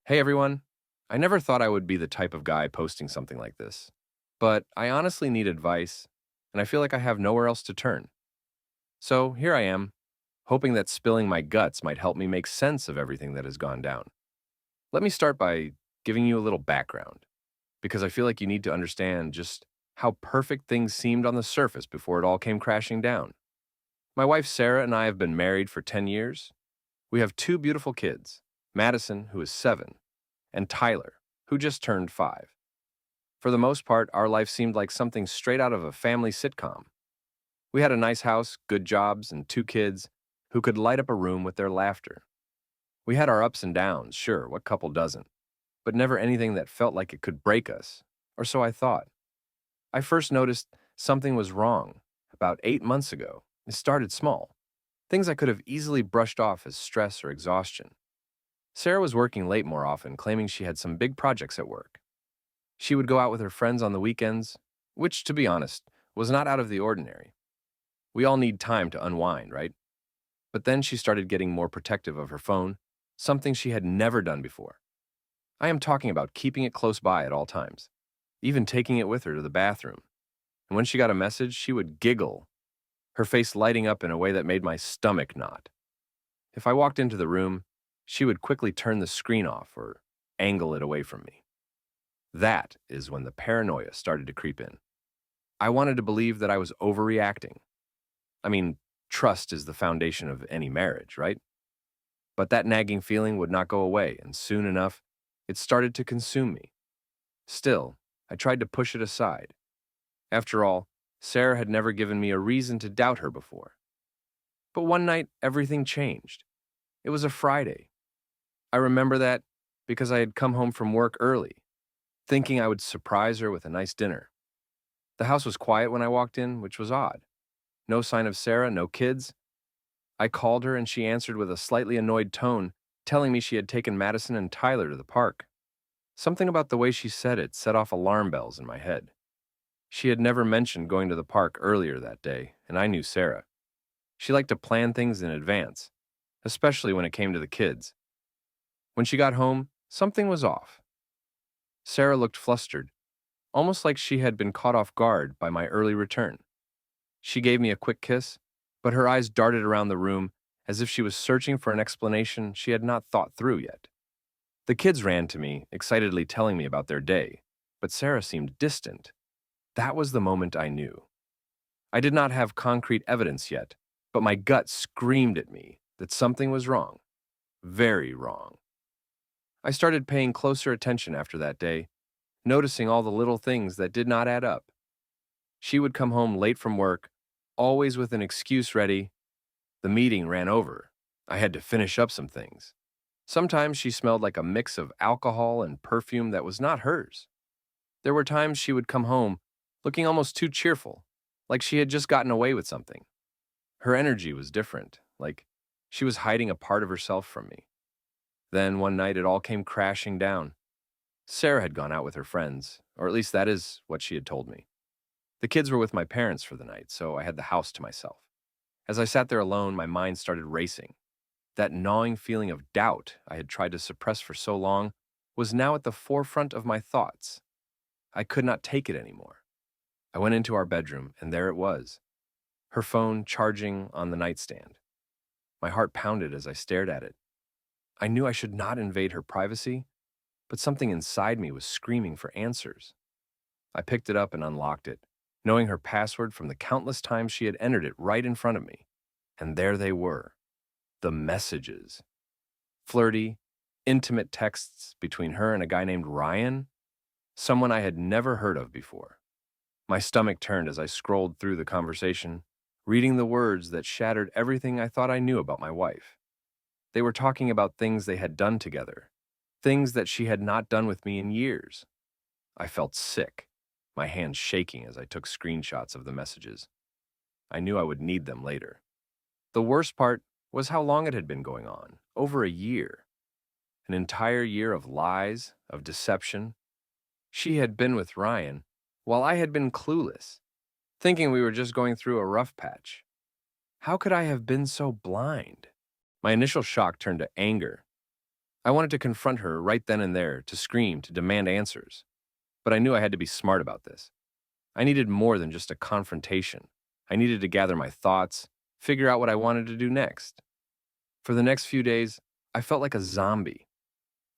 Hey everyone. I never thought I would be the type of guy posting something like this, but I honestly need advice, and I feel like I have nowhere else to turn. So here I am, hoping that spilling my guts might help me make sense of everything that has gone down. Let me start by giving you a little background, because I feel like you need to understand just how perfect things seemed on the surface before it all came crashing down. My wife Sarah and I have been married for 10 years. We have two beautiful kids, Madison, who is 7, and Tyler, who just turned 5. For the most part, our life seemed like something straight out of a family sitcom. We had a nice house, good jobs, and 2 kids who could light up a room with their laughter. We had our ups and downs, sure, what couple doesn't? But never anything that felt like it could break us, or so I thought. I first noticed something was wrong about 8 months ago. It started small, things I could have easily brushed off as stress or exhaustion. Sarah was working late more often, claiming she had some big projects at work. She would go out with her friends on the weekends, which, to be honest, was not out of the ordinary. We all need time to unwind, right? But then she started getting more protective of her phone, something she had never done before. I am talking about keeping it close by at all times, even taking it with her to the bathroom. And when she got a message, she would giggle, her face lighting up in a way that made my stomach knot. If I walked into the room, she would quickly turn the screen off or angle it away from me. That is when the paranoia started to creep in. I wanted to believe that I was overreacting. I mean, trust is the foundation of any marriage, right? But that nagging feeling would not go away, and soon enough, it started to consume me. Still, I tried to push it aside. After all, Sarah had never given me a reason to doubt her before. But one night, everything changed. It was a Friday. I remember that because I had come home from work early, thinking I would surprise her with a nice dinner. The house was quiet when I walked in, which was odd. No sign of Sarah, no kids. I called her and she answered with a slightly annoyed tone, telling me she had taken Madison and Tyler to the park. Something about the way she said it set off alarm bells in my head. She had never mentioned going to the park earlier that day, and I knew Sarah. She liked to plan things in advance, especially when it came to the kids. When she got home, something was off. Sarah looked flustered, almost like she had been caught off guard by my early return. She gave me a quick kiss, but her eyes darted around the room as if she was searching for an explanation she had not thought through yet. The kids ran to me, excitedly telling me about their day, but Sarah seemed distant. That was the moment I knew. I did not have concrete evidence yet, but my gut screamed at me that something was wrong. Very wrong. I started paying closer attention after that day, noticing all the little things that did not add up. She would come home late from work, always with an excuse ready. The meeting ran over. I had to finish up some things. Sometimes she smelled like a mix of alcohol and perfume that was not hers. There were times she would come home looking almost too cheerful, like she had just gotten away with something. Her energy was different, like she was hiding a part of herself from me. Then one night it all came crashing down. Sarah had gone out with her friends, or at least that is what she had told me. The kids were with my parents for the night, so I had the house to myself. As I sat there alone, my mind started racing. That gnawing feeling of doubt I had tried to suppress for so long was now at the forefront of my thoughts. I could not take it anymore. I went into our bedroom, and there it was, her phone charging on the nightstand. My heart pounded as I stared at it. I knew I should not invade her privacy, but something inside me was screaming for answers. I picked it up and unlocked it, knowing her password from the countless times she had entered it right in front of me. And there they were, the messages. Flirty, intimate texts between her and a guy named Ryan, someone I had never heard of before. My stomach turned as I scrolled through the conversation, reading the words that shattered everything I thought I knew about my wife. They were talking about things they had done together, things that she had not done with me in years. I felt sick, my hands shaking as I took screenshots of the messages. I knew I would need them later. The worst part was how long it had been going on, over a year. An entire year of lies, of deception. She had been with Ryan, while I had been clueless, thinking we were just going through a rough patch. How could I have been so blind? My initial shock turned to anger. I wanted to confront her right then and there, to scream, to demand answers. But I knew I had to be smart about this. I needed more than just a confrontation. I needed to gather my thoughts, figure out what I wanted to do next. For the next few days, I felt like a zombie.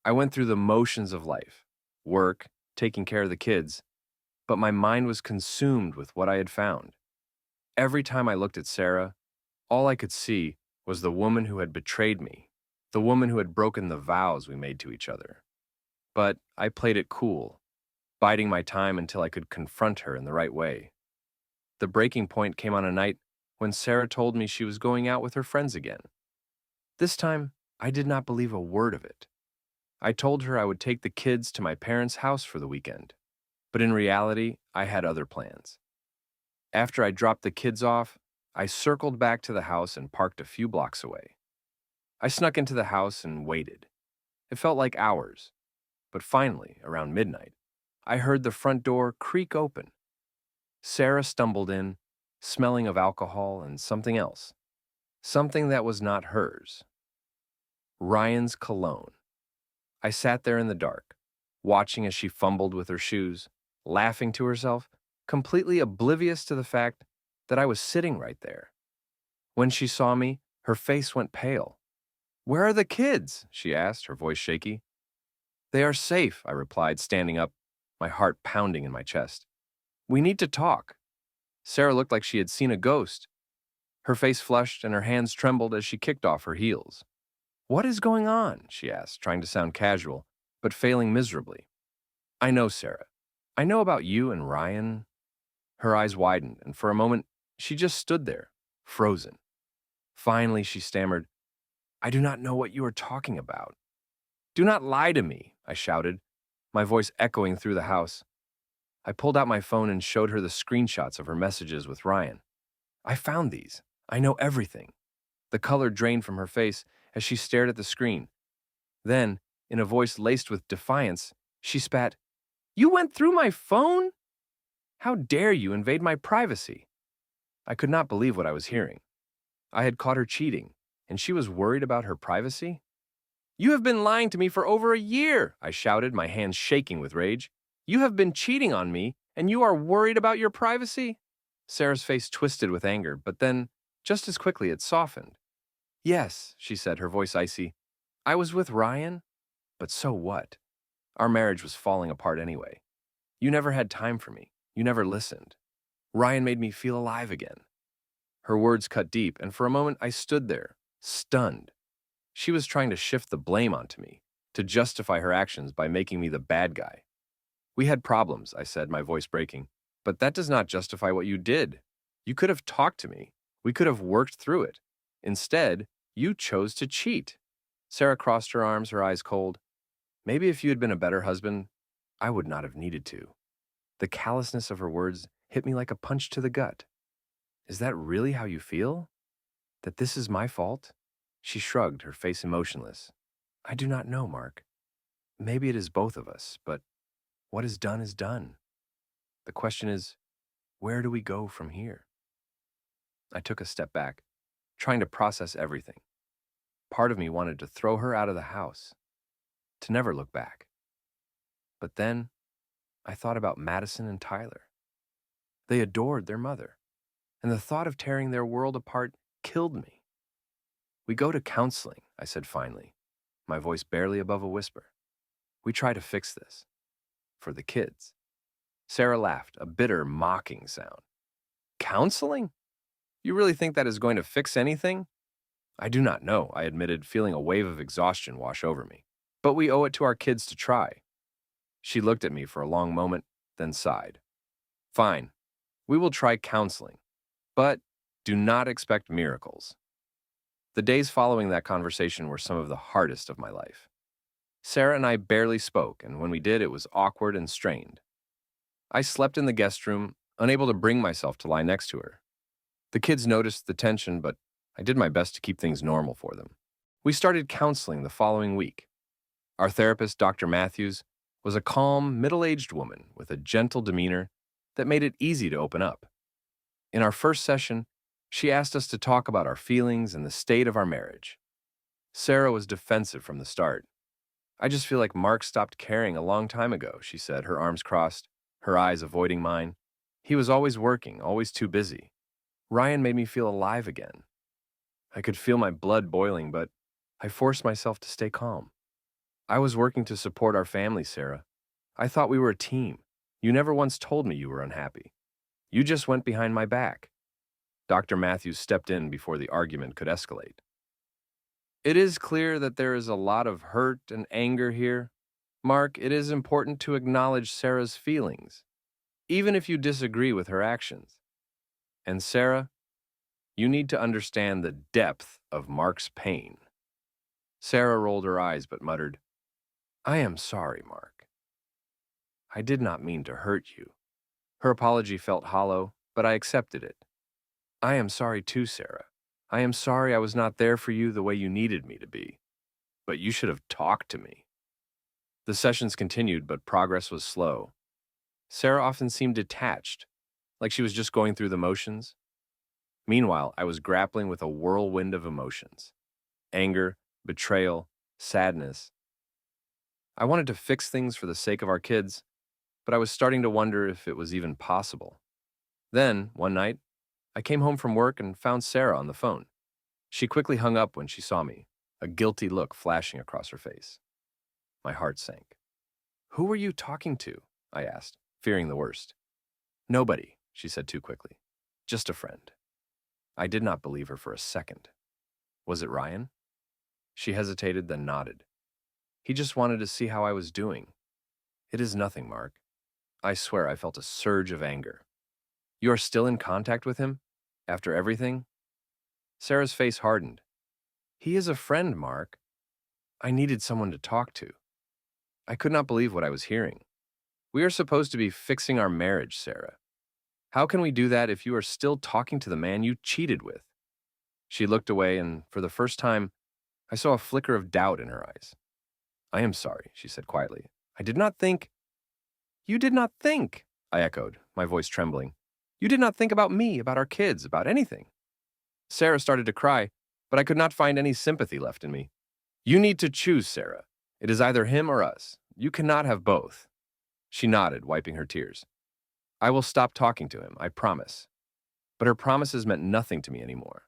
I went through the motions of life, work, taking care of the kids, but my mind was consumed with what I had found. Every time I looked at Sarah, all I could see was the woman who had betrayed me, the woman who had broken the vows we made to each other. But I played it cool, biding my time until I could confront her in the right way. The breaking point came on a night when Sarah told me she was going out with her friends again. This time, I did not believe a word of it. I told her I would take the kids to my parents' house for the weekend, but in reality, I had other plans. After I dropped the kids off, I circled back to the house and parked a few blocks away. I snuck into the house and waited. It felt like hours, but finally, around midnight, I heard the front door creak open. Sarah stumbled in, smelling of alcohol and something else, something that was not hers. Ryan's cologne. I sat there in the dark, watching as she fumbled with her shoes, laughing to herself, completely oblivious to the fact that I was sitting right there. When she saw me, her face went pale. "Where are the kids?" she asked, her voice shaky. "They are safe," I replied, standing up, my heart pounding in my chest. "We need to talk." Sarah looked like she had seen a ghost. Her face flushed and her hands trembled as she kicked off her heels. "What is going on?" she asked, trying to sound casual, but failing miserably. "I know, Sarah. I know about you and Ryan." Her eyes widened, and for a moment, she just stood there, frozen. Finally, she stammered, "I do not know what you are talking about." "Do not lie to me," I shouted, my voice echoing through the house. I pulled out my phone and showed her the screenshots of her messages with Ryan. "I found these. I know everything." The color drained from her face as she stared at the screen. Then, in a voice laced with defiance, she spat, "You went through my phone? How dare you invade my privacy?" I could not believe what I was hearing. I had caught her cheating, and she was worried about her privacy? "You have been lying to me for over a year," I shouted, my hands shaking with rage. "You have been cheating on me, and you are worried about your privacy?" Sarah's face twisted with anger, but then, just as quickly, it softened. "Yes," she said, her voice icy. "I was with Ryan, but so what? Our marriage was falling apart anyway. You never had time for me. You never listened. Ryan made me feel alive again." Her words cut deep, and for a moment I stood there, stunned. She was trying to shift the blame onto me, to justify her actions by making me the bad guy. "We had problems," I said, my voice breaking, "but that does not justify what you did. You could have talked to me. We could have worked through it. Instead, you chose to cheat." Sarah crossed her arms, her eyes cold. "Maybe if you had been a better husband, I would not have needed to." The callousness of her words hit me like a punch to the gut. "Is that really how you feel? That this is my fault?" She shrugged, her face emotionless. "I do not know, Mark. Maybe it is both of us, but what is done is done. The question is, where do we go from here?" I took a step back, trying to process everything. Part of me wanted to throw her out of the house, to never look back. But then, I thought about Madison and Tyler. They adored their mother, and the thought of tearing their world apart killed me. "We go to counseling," I said finally, my voice barely above a whisper. "We try to fix this. For the kids." Sarah laughed, a bitter, mocking sound. "Counseling? You really think that is going to fix anything?" "I do not know," I admitted, feeling a wave of exhaustion wash over me. "But we owe it to our kids to try." She looked at me for a long moment, then sighed. "Fine, we will try counseling, but do not expect miracles." The days following that conversation were some of the hardest of my life. Sarah and I barely spoke, and when we did, it was awkward and strained. I slept in the guest room, unable to bring myself to lie next to her. The kids noticed the tension, but I did my best to keep things normal for them. We started counseling the following week. Our therapist, Dr. Matthews, was a calm, middle-aged woman with a gentle demeanor that made it easy to open up. In our first session, she asked us to talk about our feelings and the state of our marriage. Sarah was defensive from the start. I just feel like Mark stopped caring a long time ago, she said, her arms crossed, her eyes avoiding mine. He was always working, always too busy. Ryan made me feel alive again. I could feel my blood boiling, but I forced myself to stay calm. I was working to support our family, Sarah. I thought we were a team. You never once told me you were unhappy. You just went behind my back. Dr. Matthews stepped in before the argument could escalate. It is clear that there is a lot of hurt and anger here. Mark, it is important to acknowledge Sarah's feelings, even if you disagree with her actions. And Sarah, you need to understand the depth of Mark's pain. Sarah rolled her eyes but muttered, I am sorry, Mark. I did not mean to hurt you. Her apology felt hollow, but I accepted it. I am sorry too, Sarah. I am sorry I was not there for you the way you needed me to be. But you should have talked to me. The sessions continued, but progress was slow. Sarah often seemed detached, like she was just going through the motions. Meanwhile, I was grappling with a whirlwind of emotions. Anger, betrayal, sadness. I wanted to fix things for the sake of our kids, but I was starting to wonder if it was even possible. Then, one night, I came home from work and found Sarah on the phone. She quickly hung up when she saw me, a guilty look flashing across her face. My heart sank. Who were you talking to? I asked, fearing the worst. Nobody, she said too quickly. Just a friend. I did not believe her for a second. Was it Ryan? She hesitated, then nodded. He just wanted to see how I was doing. It is nothing, Mark. I swear I felt a surge of anger. You are still in contact with him? After everything? Sarah's face hardened. He is a friend, Mark. I needed someone to talk to. I could not believe what I was hearing. We are supposed to be fixing our marriage, Sarah. How can we do that if you are still talking to the man you cheated with? She looked away, and for the first time, I saw a flicker of doubt in her eyes. I am sorry, she said quietly. I did not think. You did not think, I echoed, my voice trembling. You did not think about me, about our kids, about anything. Sarah started to cry, but I could not find any sympathy left in me. You need to choose, Sarah. It is either him or us. You cannot have both. She nodded, wiping her tears. I will stop talking to him, I promise. But her promises meant nothing to me anymore.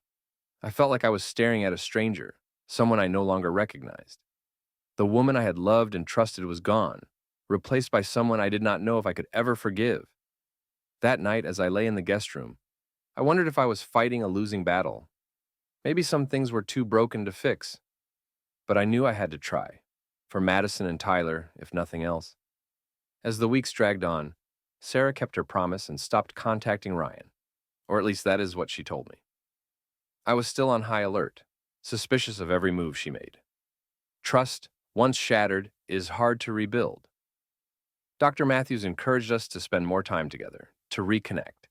I felt like I was staring at a stranger, someone I no longer recognized. The woman I had loved and trusted was gone, replaced by someone I did not know if I could ever forgive. That night, as I lay in the guest room, I wondered if I was fighting a losing battle. Maybe some things were too broken to fix. But I knew I had to try, for Madison and Tyler, if nothing else. As the weeks dragged on, Sarah kept her promise and stopped contacting Ryan, or at least that is what she told me. I was still on high alert, suspicious of every move she made. Trust, once shattered, is hard to rebuild. Dr. Matthews encouraged us to spend more time together, to reconnect.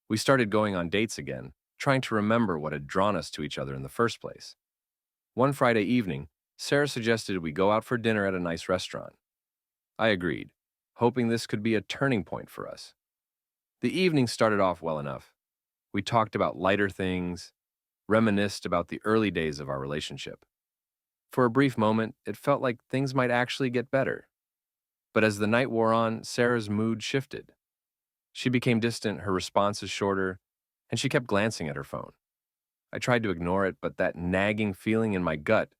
We started going on dates again, trying to remember what had drawn us to each other in the first place. One Friday evening, Sarah suggested we go out for dinner at a nice restaurant. I agreed, hoping this could be a turning point for us. The evening started off well enough. We talked about lighter things, reminisced about the early days of our relationship. For a brief moment, it felt like things might actually get better. But as the night wore on, Sarah's mood shifted. She became distant, her responses shorter, and she kept glancing at her phone. I tried to ignore it, but that nagging feeling in my gut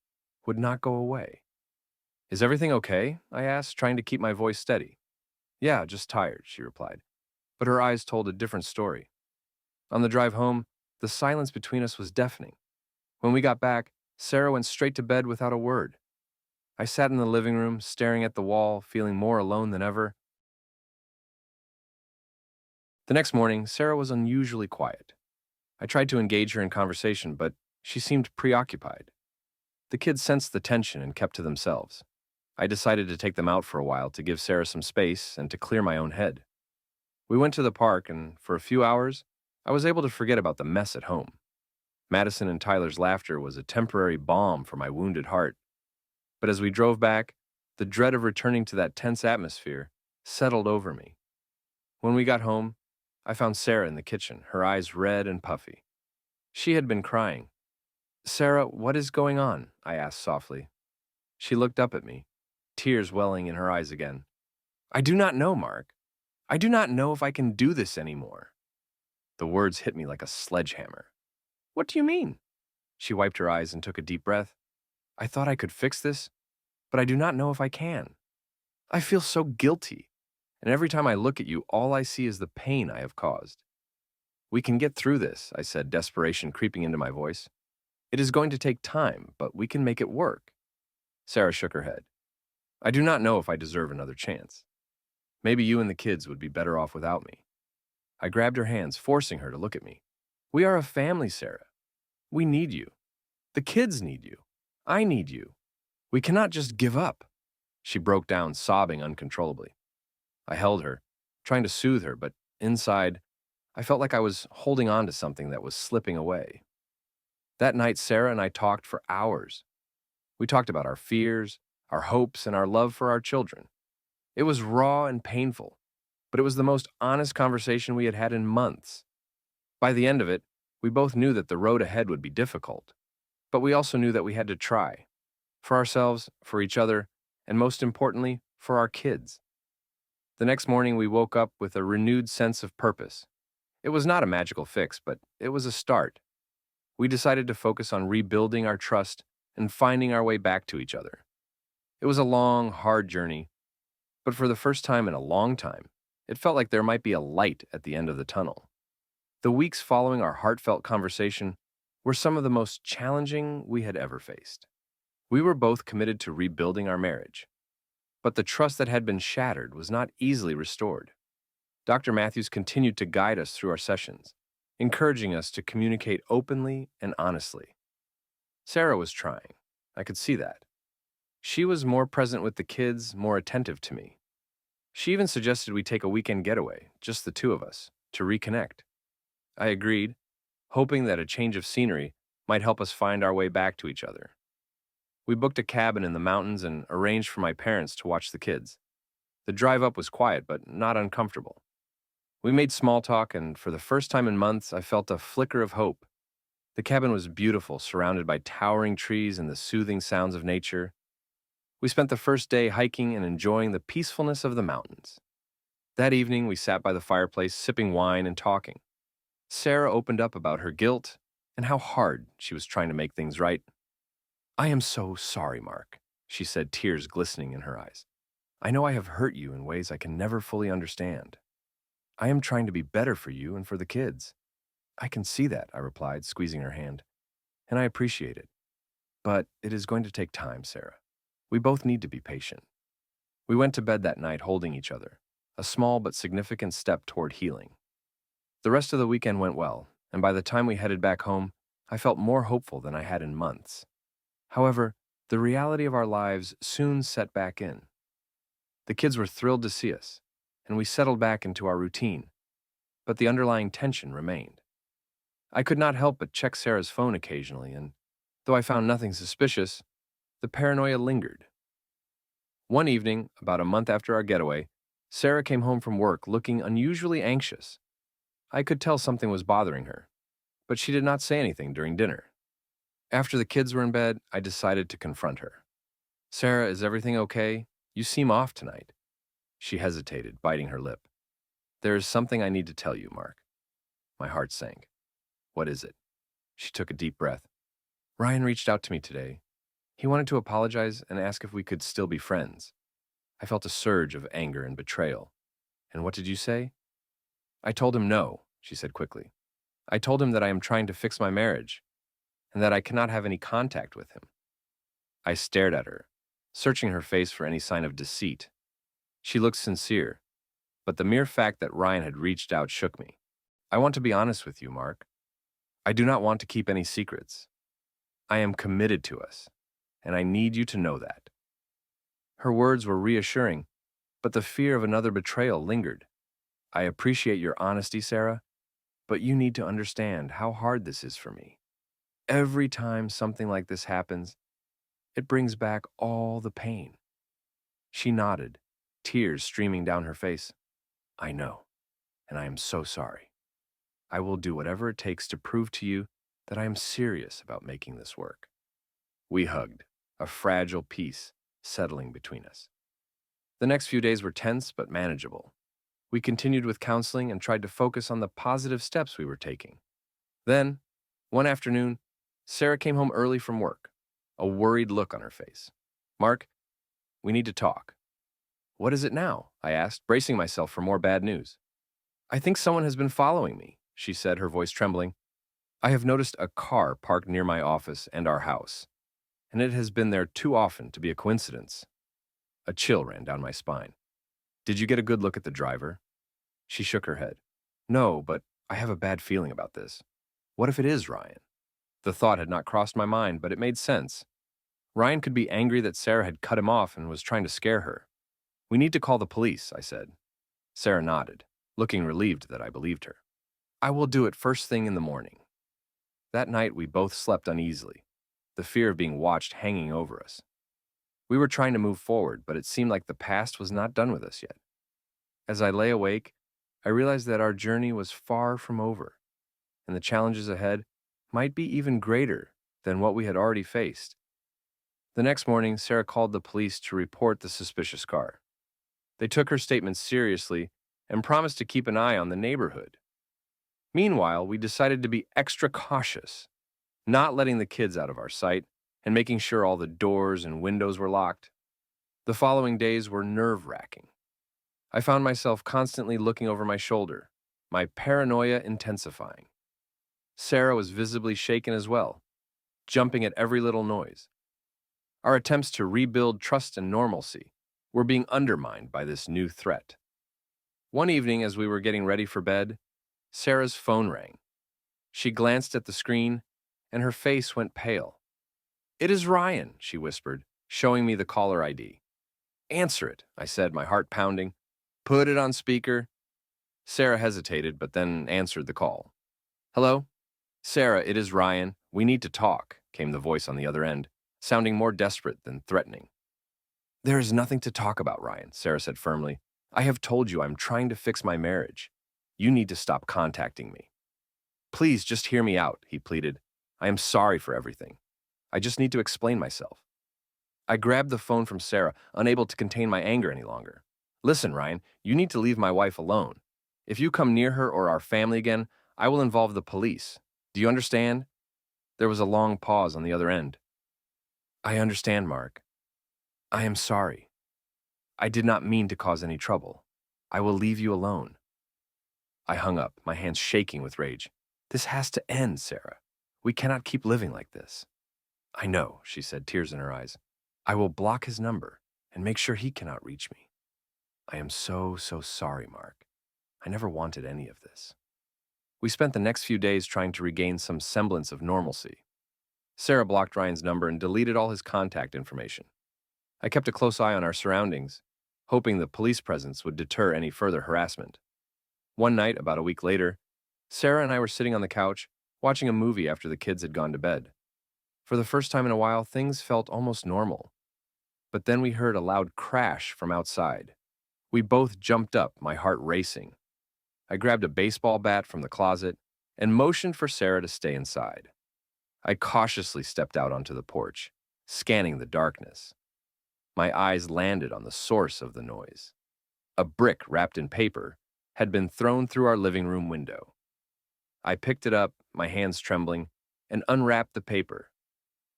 would not go away. Is everything okay? I asked, trying to keep my voice steady. Yeah, just tired, she replied. But her eyes told a different story. On the drive home, the silence between us was deafening. When we got back, Sarah went straight to bed without a word. I sat in the living room, staring at the wall, feeling more alone than ever. The next morning, Sarah was unusually quiet. I tried to engage her in conversation, but she seemed preoccupied. The kids sensed the tension and kept to themselves. I decided to take them out for a while to give Sarah some space and to clear my own head. We went to the park, and for a few hours, I was able to forget about the mess at home. Madison and Tyler's laughter was a temporary balm for my wounded heart. But as we drove back, the dread of returning to that tense atmosphere settled over me. When we got home, I found Sarah in the kitchen, her eyes red and puffy. She had been crying. Sarah, what is going on? I asked softly. She looked up at me, tears welling in her eyes again. I do not know, Mark. I do not know if I can do this anymore. The words hit me like a sledgehammer. What do you mean? She wiped her eyes and took a deep breath. I thought I could fix this, but I do not know if I can. I feel so guilty, and every time I look at you, all I see is the pain I have caused. We can get through this, I said, desperation creeping into my voice. It is going to take time, but we can make it work. Sarah shook her head. I do not know if I deserve another chance. Maybe you and the kids would be better off without me. I grabbed her hands, forcing her to look at me. We are a family, Sarah. We need you. The kids need you. I need you. We cannot just give up. She broke down, sobbing uncontrollably. I held her, trying to soothe her, but inside, I felt like I was holding on to something that was slipping away. That night, Sarah and I talked for hours. We talked about our fears, our hopes, and our love for our children. It was raw and painful, but it was the most honest conversation we had had in months. By the end of it, we both knew that the road ahead would be difficult, but we also knew that we had to try. For ourselves, for each other, and most importantly, for our kids. The next morning, we woke up with a renewed sense of purpose. It was not a magical fix, but it was a start. We decided to focus on rebuilding our trust and finding our way back to each other. It was a long, hard journey, but for the first time in a long time, it felt like there might be a light at the end of the tunnel. The weeks following our heartfelt conversation were some of the most challenging we had ever faced. We were both committed to rebuilding our marriage, but the trust that had been shattered was not easily restored. Dr. Matthews continued to guide us through our sessions, encouraging us to communicate openly and honestly. Sarah was trying. I could see that. She was more present with the kids, more attentive to me. She even suggested we take a weekend getaway, just the two of us, to reconnect. I agreed, hoping that a change of scenery might help us find our way back to each other. We booked a cabin in the mountains and arranged for my parents to watch the kids. The drive up was quiet, but not uncomfortable. We made small talk, and for the first time in months, I felt a flicker of hope. The cabin was beautiful, surrounded by towering trees and the soothing sounds of nature. We spent the first day hiking and enjoying the peacefulness of the mountains. That evening, we sat by the fireplace, sipping wine and talking. Sarah opened up about her guilt and how hard she was trying to make things right. I am so sorry, Mark, she said, tears glistening in her eyes. I know I have hurt you in ways I can never fully understand. I am trying to be better for you and for the kids. I can see that, I replied, squeezing her hand, and I appreciate it. But it is going to take time, Sarah. We both need to be patient. We went to bed that night holding each other, a small but significant step toward healing. The rest of the weekend went well, and by the time we headed back home, I felt more hopeful than I had in months. However, the reality of our lives soon set back in. The kids were thrilled to see us, and we settled back into our routine, but the underlying tension remained. I could not help but check Sarah's phone occasionally, and though I found nothing suspicious, the paranoia lingered. One evening, about a month after our getaway, Sarah came home from work looking unusually anxious. I could tell something was bothering her, but she did not say anything during dinner. After the kids were in bed, I decided to confront her. Sarah, is everything okay? You seem off tonight. She hesitated, biting her lip. There is something I need to tell you, Mark. My heart sank. What is it? She took a deep breath. Ryan reached out to me today. He wanted to apologize and ask if we could still be friends. I felt a surge of anger and betrayal. And what did you say? I told him no, she said quickly. I told him that I am trying to fix my marriage and that I cannot have any contact with him. I stared at her, searching her face for any sign of deceit. She looked sincere, but the mere fact that Ryan had reached out shook me. I want to be honest with you, Mark. I do not want to keep any secrets. I am committed to us, and I need you to know that. Her words were reassuring, but the fear of another betrayal lingered. I appreciate your honesty, Sarah, but you need to understand how hard this is for me. Every time something like this happens, it brings back all the pain. She nodded, tears streaming down her face. I know, and I am so sorry. I will do whatever it takes to prove to you that I am serious about making this work. We hugged, a fragile peace settling between us. The next few days were tense but manageable. We continued with counseling and tried to focus on the positive steps we were taking. Then, one afternoon, Sarah came home early from work, a worried look on her face. "Mark, we need to talk." "What is it now?" I asked, bracing myself for more bad news. "I think someone has been following me," she said, her voice trembling. "I have noticed a car parked near my office and our house, and it has been there too often to be a coincidence." A chill ran down my spine. "Did you get a good look at the driver?" She shook her head. "No, but I have a bad feeling about this. What if it is Ryan?" The thought had not crossed my mind, but it made sense. Ryan could be angry that Sarah had cut him off and was trying to scare her. "We need to call the police," I said. Sarah nodded, looking relieved that I believed her. "I will do it first thing in the morning." That night, we both slept uneasily, the fear of being watched hanging over us. We were trying to move forward, but it seemed like the past was not done with us yet. As I lay awake, I realized that our journey was far from over, and the challenges ahead might be even greater than what we had already faced. The next morning, Sarah called the police to report the suspicious car. They took her statements seriously and promised to keep an eye on the neighborhood. Meanwhile, we decided to be extra cautious, not letting the kids out of our sight and making sure all the doors and windows were locked. The following days were nerve-wracking. I found myself constantly looking over my shoulder, my paranoia intensifying. Sarah was visibly shaken as well, jumping at every little noise. Our attempts to rebuild trust and normalcy were being undermined by this new threat. One evening, as we were getting ready for bed, Sarah's phone rang. She glanced at the screen, and her face went pale. "It is Ryan," she whispered, showing me the caller ID. "Answer it," I said, my heart pounding. "Put it on speaker." Sarah hesitated, but then answered the call. "Hello? Sarah, it is Ryan. We need to talk," came the voice on the other end, sounding more desperate than threatening. "There is nothing to talk about, Ryan," Sarah said firmly. "I have told you I'm trying to fix my marriage. You need to stop contacting me." "Please, just hear me out," he pleaded. "I am sorry for everything. I just need to explain myself." I grabbed the phone from Sarah, unable to contain my anger any longer. "Listen, Ryan, you need to leave my wife alone. If you come near her or our family again, I will involve the police. Do you understand?" There was a long pause on the other end. "I understand, Mark. I am sorry. I did not mean to cause any trouble. I will leave you alone." I hung up, my hands shaking with rage. "This has to end, Sarah. We cannot keep living like this." "I know," she said, tears in her eyes. "I will block his number and make sure he cannot reach me. I am so sorry, Mark. I never wanted any of this." We spent the next few days trying to regain some semblance of normalcy. Sarah blocked Ryan's number and deleted all his contact information. I kept a close eye on our surroundings, hoping the police presence would deter any further harassment. One night, about a week later, Sarah and I were sitting on the couch, watching a movie after the kids had gone to bed. For the first time in a while, things felt almost normal. But then we heard a loud crash from outside. We both jumped up, my heart racing. I grabbed a baseball bat from the closet and motioned for Sarah to stay inside. I cautiously stepped out onto the porch, scanning the darkness. My eyes landed on the source of the noise. A brick wrapped in paper had been thrown through our living room window. I picked it up, my hands trembling, and unwrapped the paper.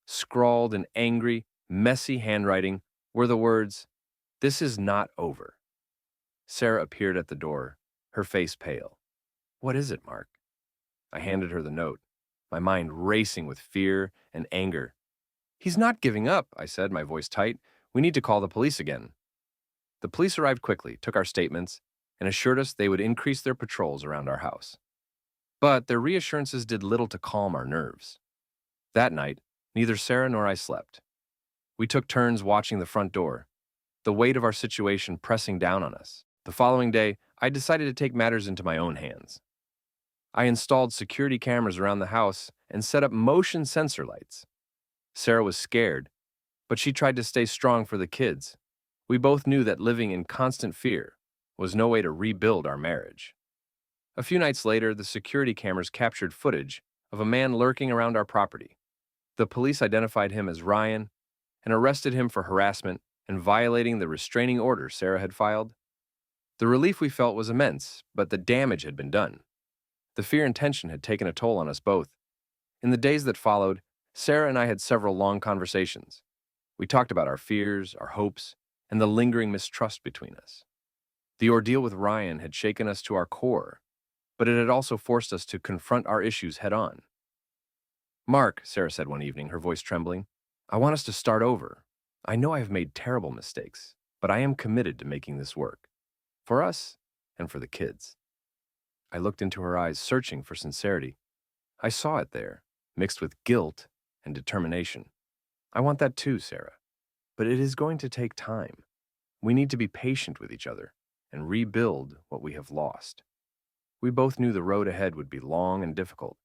Scrawled in angry, messy handwriting were the words, "This is not over." Sarah appeared at the door, her face pale. "What is it, Mark?" I handed her the note, my mind racing with fear and anger. "He's not giving up," I said, my voice tight. "We need to call the police again." The police arrived quickly, took our statements, and assured us they would increase their patrols around our house. But their reassurances did little to calm our nerves. That night, neither Sarah nor I slept. We took turns watching the front door, the weight of our situation pressing down on us. The following day, I decided to take matters into my own hands. I installed security cameras around the house and set up motion sensor lights. Sarah was scared, but she tried to stay strong for the kids. We both knew that living in constant fear was no way to rebuild our marriage. A few nights later, the security cameras captured footage of a man lurking around our property. The police identified him as Ryan and arrested him for harassment and violating the restraining order Sarah had filed. The relief we felt was immense, but the damage had been done. The fear and tension had taken a toll on us both. In the days that followed, Sarah and I had several long conversations. We talked about our fears, our hopes, and the lingering mistrust between us. The ordeal with Ryan had shaken us to our core, but it had also forced us to confront our issues head on. "Mark," Sarah said one evening, her voice trembling, "I want us to start over. I know I have made terrible mistakes, but I am committed to making this work. For us and for the kids." I looked into her eyes, searching for sincerity. I saw it there, mixed with guilt and determination. "I want that too, Sarah. But it is going to take time. We need to be patient with each other and rebuild what we have lost." We both knew the road ahead would be long and difficult,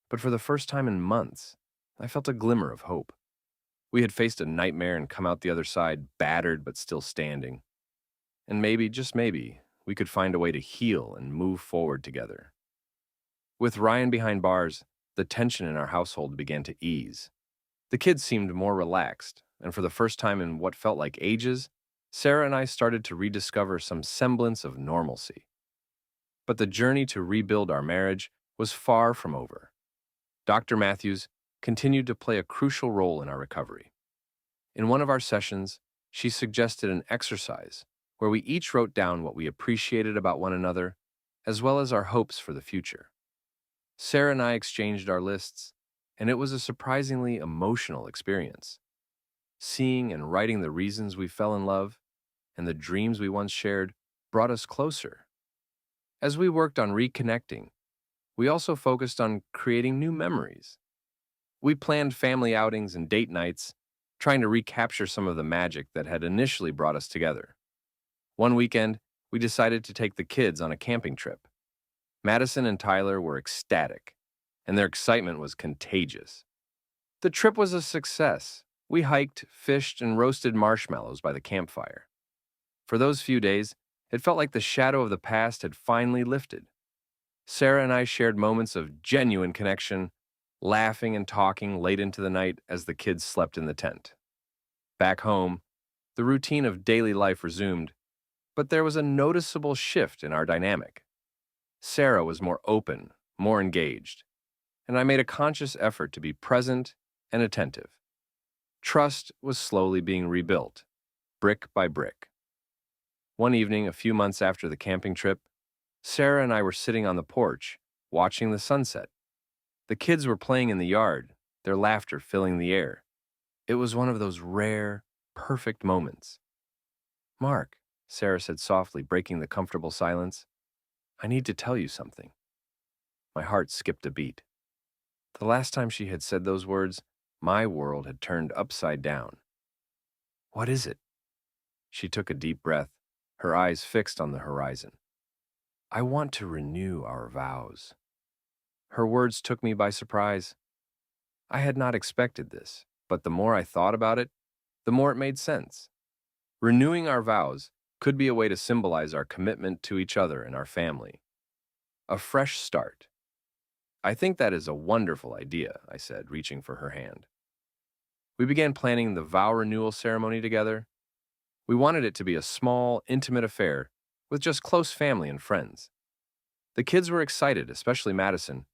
but for the first time in months, I felt a glimmer of hope. We had faced a nightmare and come out the other side battered but still standing. And maybe, just maybe, we could find a way to heal and move forward together. With Ryan behind bars, the tension in our household began to ease. The kids seemed more relaxed, and for the first time in what felt like ages, Sarah and I started to rediscover some semblance of normalcy. But the journey to rebuild our marriage was far from over. Dr. Matthews continued to play a crucial role in our recovery. In one of our sessions, she suggested an exercise where we each wrote down what we appreciated about one another, as well as our hopes for the future. Sarah and I exchanged our lists, and it was a surprisingly emotional experience. Seeing and writing the reasons we fell in love and the dreams we once shared brought us closer. As we worked on reconnecting, we also focused on creating new memories. We planned family outings and date nights, trying to recapture some of the magic that had initially brought us together. One weekend, we decided to take the kids on a camping trip. Madison and Tyler were ecstatic, and their excitement was contagious. The trip was a success. We hiked, fished, and roasted marshmallows by the campfire. For those few days, it felt like the shadow of the past had finally lifted. Sarah and I shared moments of genuine connection, laughing and talking late into the night as the kids slept in the tent. Back home, the routine of daily life resumed, but there was a noticeable shift in our dynamic. Sarah was more open, more engaged, and I made a conscious effort to be present and attentive. Trust was slowly being rebuilt, brick by brick. One evening, a few months after the camping trip, Sarah and I were sitting on the porch, watching the sunset. The kids were playing in the yard, their laughter filling the air. It was one of those rare, perfect moments. "Mark," Sarah said softly, breaking the comfortable silence, "I need to tell you something." My heart skipped a beat. The last time she had said those words, my world had turned upside down. "What is it?" She took a deep breath, her eyes fixed on the horizon. "I want to renew our vows." Her words took me by surprise. I had not expected this, but the more I thought about it, the more it made sense. Renewing our vows could be a way to symbolize our commitment to each other and our family. A fresh start. "I think that is a wonderful idea," I said, reaching for her hand. We began planning the vow renewal ceremony together. We wanted it to be a small, intimate affair with just close family and friends. The kids were excited, especially Madison,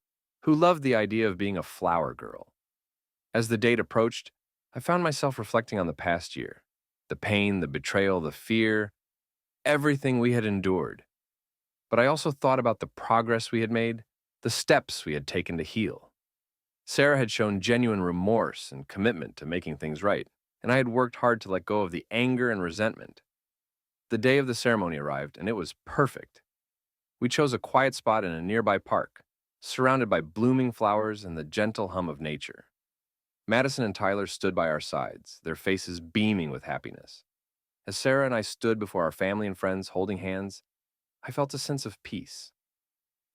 who loved the idea of being a flower girl. As the date approached, I found myself reflecting on the past year, the pain, the betrayal, the fear, everything we had endured. But I also thought about the progress we had made, the steps we had taken to heal. Sarah had shown genuine remorse and commitment to making things right, and I had worked hard to let go of the anger and resentment. The day of the ceremony arrived, and it was perfect. We chose a quiet spot in a nearby park, surrounded by blooming flowers and the gentle hum of nature. Madison and Tyler stood by our sides, their faces beaming with happiness. As Sarah and I stood before our family and friends holding hands, I felt a sense of peace.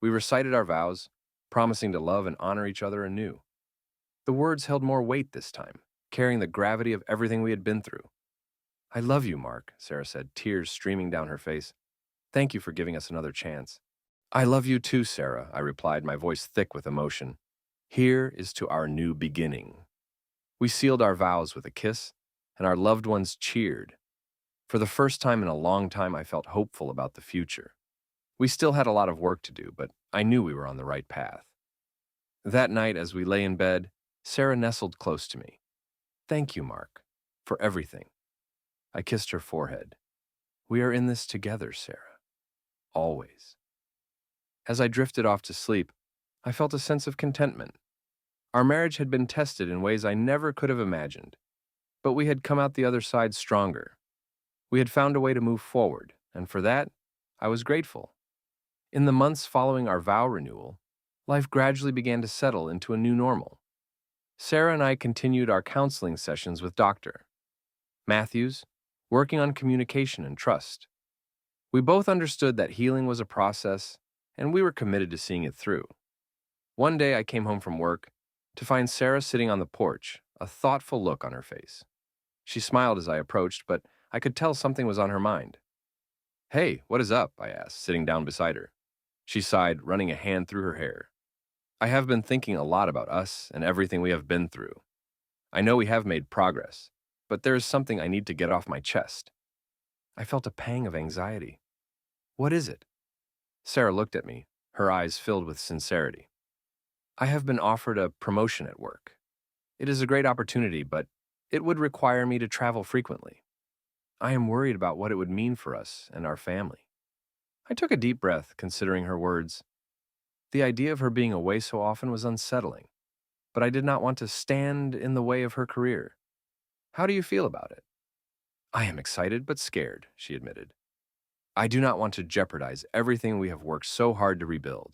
We recited our vows, promising to love and honor each other anew. The words held more weight this time, carrying the gravity of everything we had been through. "I love you, Mark," Sarah said, tears streaming down her face. "Thank you for giving us another chance." "I love you too, Sarah," I replied, my voice thick with emotion. "Here is to our new beginning." We sealed our vows with a kiss, and our loved ones cheered, For the first time in a long time, I felt hopeful about the future. We still had a lot of work to do, but I knew we were on the right path. That night, as we lay in bed, Sarah nestled close to me. "Thank you, Mark, for everything." I kissed her forehead. "We are in this together, Sarah. Always." As I drifted off to sleep, I felt a sense of contentment. Our marriage had been tested in ways I never could have imagined, but we had come out the other side stronger. We had found a way to move forward, and for that, I was grateful. In the months following our vow renewal, life gradually began to settle into a new normal. Sarah and I continued our counseling sessions with Dr. Matthews, working on communication and trust. We both understood that healing was a process, and we were committed to seeing it through. One day I came home from work to find Sarah sitting on the porch, a thoughtful look on her face. She smiled as I approached, but I could tell something was on her mind. "Hey, what is up?" I asked, sitting down beside her. She sighed, running a hand through her hair. "I have been thinking a lot about us and everything we have been through. I know we have made progress, but there is something I need to get off my chest." I felt a pang of anxiety. "What is it?" Sarah looked at me, her eyes filled with sincerity. "I have been offered a promotion at work. It is a great opportunity, but it would require me to travel frequently. I am worried about what it would mean for us and our family." I took a deep breath, considering her words. The idea of her being away so often was unsettling, but I did not want to stand in the way of her career. "How do you feel about it?" "I am excited but scared," she admitted. "I do not want to jeopardize everything we have worked so hard to rebuild.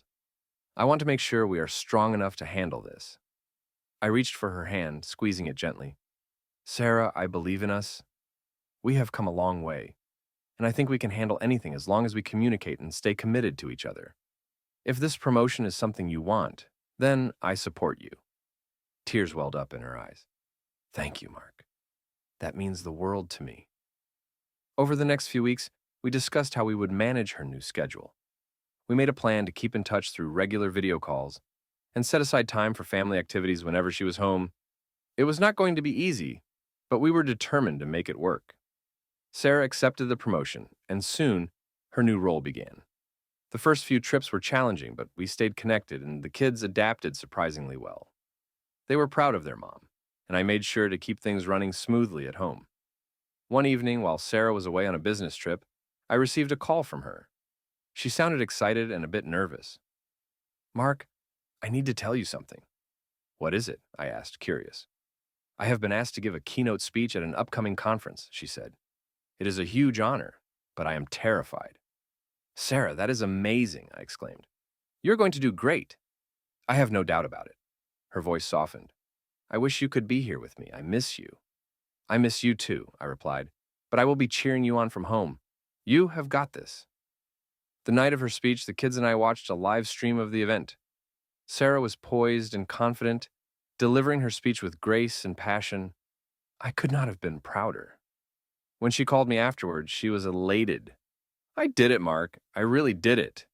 I want to make sure we are strong enough to handle this." I reached for her hand, squeezing it gently. "Sarah, I believe in us. We have come a long way, and I think we can handle anything as long as we communicate and stay committed to each other. If this promotion is something you want, then I support you." Tears welled up in her eyes. "Thank you, Mark. That means the world to me." Over the next few weeks, we discussed how we would manage her new schedule. We made a plan to keep in touch through regular video calls and set aside time for family activities whenever she was home. It was not going to be easy, but we were determined to make it work. Sarah accepted the promotion, and soon, her new role began. The first few trips were challenging, but we stayed connected, and the kids adapted surprisingly well. They were proud of their mom, and I made sure to keep things running smoothly at home. One evening, while Sarah was away on a business trip, I received a call from her. She sounded excited and a bit nervous. "Mark, I need to tell you something." "What is it?" I asked, curious. "I have been asked to give a keynote speech at an upcoming conference," she said. "It is a huge honor, but I am terrified." "Sarah, that is amazing," I exclaimed. "You're going to do great." "I have no doubt about it." Her voice softened. "I wish you could be here with me. I miss you." "I miss you too," I replied, "but I will be cheering you on from home. You have got this." The night of her speech, the kids and I watched a live stream of the event. Sarah was poised and confident, delivering her speech with grace and passion. I could not have been prouder. When she called me afterwards, she was elated. "I did it, Mark. I really did it."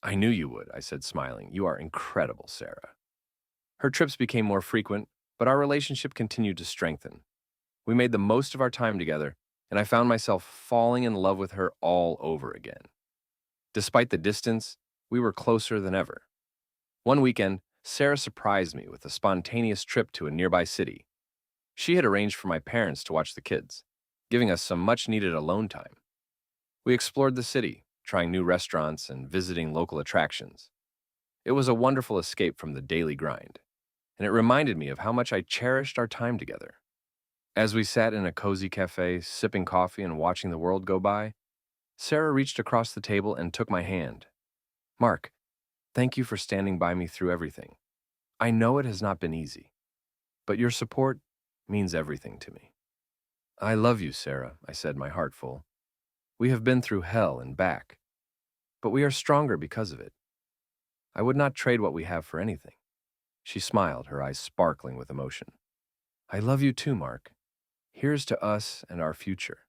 "I knew you would," I said, smiling. "You are incredible, Sarah." Her trips became more frequent, but our relationship continued to strengthen. We made the most of our time together, and I found myself falling in love with her all over again. Despite the distance, we were closer than ever. One weekend, Sarah surprised me with a spontaneous trip to a nearby city. She had arranged for my parents to watch the kids, giving us some much-needed alone time. We explored the city, trying new restaurants and visiting local attractions. It was a wonderful escape from the daily grind, and it reminded me of how much I cherished our time together. As we sat in a cozy cafe, sipping coffee and watching the world go by, Sarah reached across the table and took my hand. "Mark, thank you for standing by me through everything. I know it has not been easy, but your support means everything to me." "I love you, Sarah," I said, my heart full. "We have been through hell and back, but we are stronger because of it. I would not trade what we have for anything." She smiled, her eyes sparkling with emotion. "I love you too, Mark. Here's to us and our future."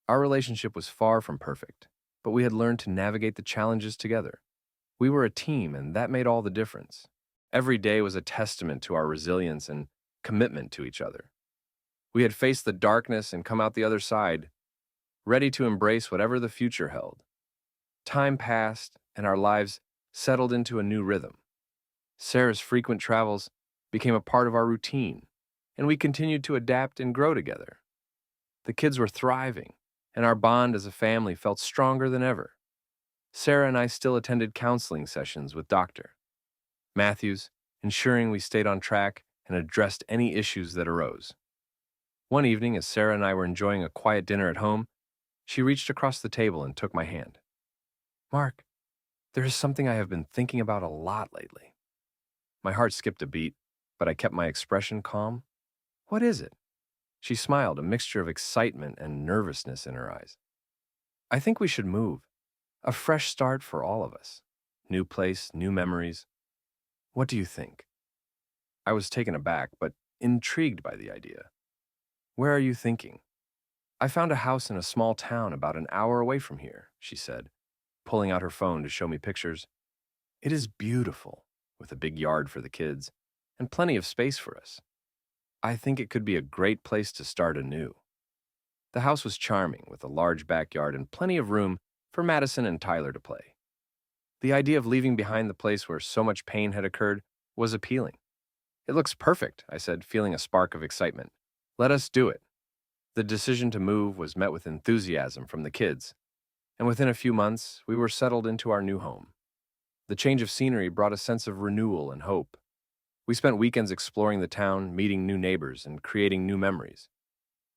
Our relationship was far from perfect, but we had learned to navigate the challenges together. We were a team, and that made all the difference. Every day was a testament to our resilience and commitment to each other. We had faced the darkness and come out the other side, ready to embrace whatever the future held. Time passed, and our lives settled into a new rhythm. Sarah's frequent travels became a part of our routine, and we continued to adapt and grow together. The kids were thriving, and our bond as a family felt stronger than ever. Sarah and I still attended counseling sessions with Dr. Matthews, ensuring we stayed on track and addressed any issues that arose. One evening, as Sarah and I were enjoying a quiet dinner at home, she reached across the table and took my hand. "Mark, there is something I have been thinking about a lot lately." My heart skipped a beat, but I kept my expression calm. "What is it?" She smiled, a mixture of excitement and nervousness in her eyes. "I think we should move. A fresh start for all of us. New place, new memories. What do you think?" I was taken aback, but intrigued by the idea. "Where are you thinking?" "I found a house in a small town about an hour away from here," she said, pulling out her phone to show me pictures. "It is beautiful, with a big yard for the kids, and plenty of space for us. I think it could be a great place to start anew." The house was charming, with a large backyard and plenty of room for Madison and Tyler to play. The idea of leaving behind the place where so much pain had occurred was appealing. "It looks perfect," I said, feeling a spark of excitement. "Let us do it." The decision to move was met with enthusiasm from the kids, and within a few months, we were settled into our new home. The change of scenery brought a sense of renewal and hope. We spent weekends exploring the town, meeting new neighbors, and creating new memories.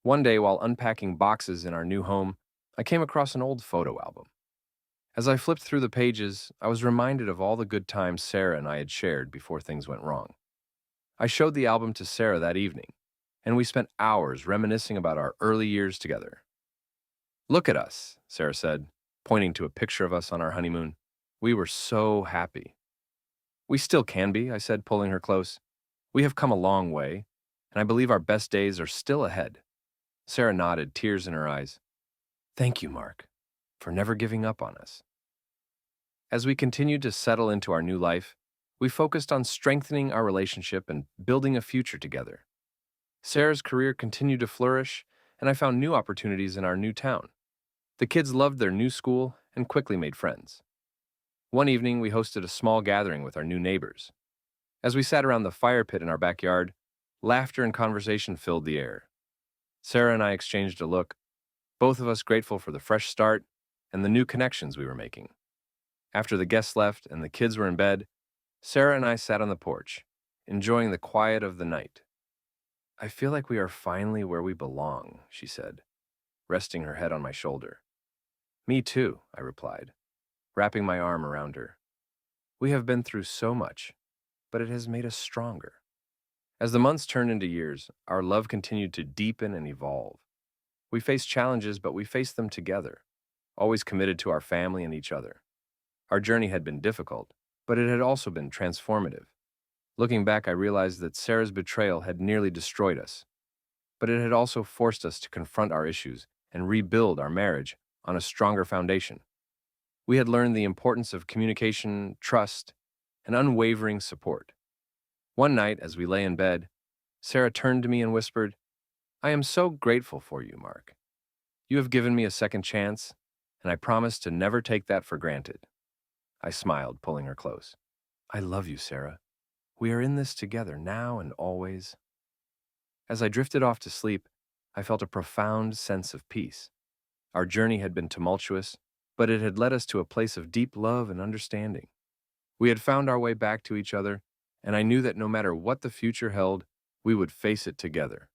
One day, while unpacking boxes in our new home, I came across an old photo album. As I flipped through the pages, I was reminded of all the good times Sarah and I had shared before things went wrong. I showed the album to Sarah that evening, and we spent hours reminiscing about our early years together. "Look at us," Sarah said, pointing to a picture of us on our honeymoon. "We were so happy." "We still can be," I said, pulling her close. "We have come a long way, and I believe our best days are still ahead." Sarah nodded, tears in her eyes. "Thank you, Mark, for never giving up on us." As we continued to settle into our new life, we focused on strengthening our relationship and building a future together. Sarah's career continued to flourish, and I found new opportunities in our new town. The kids loved their new school and quickly made friends. One evening, we hosted a small gathering with our new neighbors. As we sat around the fire pit in our backyard, laughter and conversation filled the air. Sarah and I exchanged a look, both of us grateful for the fresh start and the new connections we were making. After the guests left and the kids were in bed, Sarah and I sat on the porch, enjoying the quiet of the night. "I feel like we are finally where we belong," she said, resting her head on my shoulder. "Me too," I replied, wrapping my arm around her. "We have been through so much, but it has made us stronger." As the months turned into years, our love continued to deepen and evolve. We faced challenges, but we faced them together, always committed to our family and each other. Our journey had been difficult, but it had also been transformative. Looking back, I realized that Sarah's betrayal had nearly destroyed us, but it had also forced us to confront our issues and rebuild our marriage on a stronger foundation. We had learned the importance of communication, trust, and unwavering support. One night, as we lay in bed, Sarah turned to me and whispered, "I am so grateful for you, Mark. You have given me a second chance, and I promise to never take that for granted." I smiled, pulling her close. "I love you, Sarah. We are in this together now and always." As I drifted off to sleep, I felt a profound sense of peace. Our journey had been tumultuous, but it had led us to a place of deep love and understanding. We had found our way back to each other, and I knew that no matter what the future held, we would face it together.